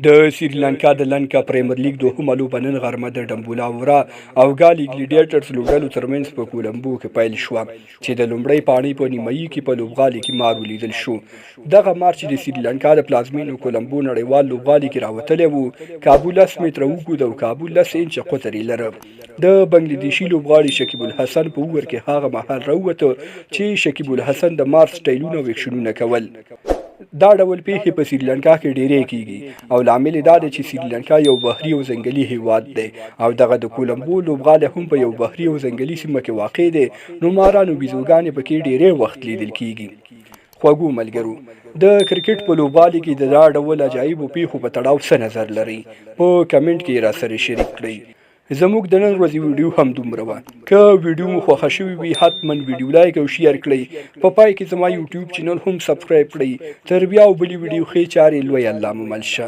د سریلانکا د لنکا پریمیر لیګ دوهمه لوبه نن غرمه د ډمبولاورا او ګالي ګلیډیټرز لوبډلو ترمنځ په کولمبو کې پیل شوه چې د لومړۍ پاڼۍ په نیمایي کې په لوبغالي کې مار ولیدل شو. دغه مار چې د سریلانکا د پلازمینو کولمبو نړیوال لوبغالي کې راوتلی و، کابو 10 متره اوږد او کابو 10 انچه قطر یې لره. د بنګلادیشي لوبغاړي شکیب الحسن په اوور کې هغه مهال راووته چې شکیب الحسن د مار سټایلونه او ایکشنونه کول. دا ډول پیښې په سریلانکا کې ډیرې کیږي او لامل دا دی چې سریلانکا یو بحري او ځنګلي هیواد دی او دغه د کولمبو لوبغالی هم په یو بحري او ځنګلي سیمه کې واقع دی، نو ماران او بیزوګانې پکې ډیری وخت لیدل کیږي. خوږو ملګرو، د کرکټ په لوبغالي کې د دا ډول عجایبو پیښو په تړاو څه نظر لرئ؟ په کمنټ کې راسره شریک کړئ. زموږ د نن ورځې ویډیو هم دومره وه. که ویډیو مو خوښه شوې وي حتما ویډیو لایک او شیر کړئ. په پای کې زما یوټیوب چینل هم سبسکرایب کړئ. تر بیا او بلې ویډیو ښې چارې لوی الله مو مل شه.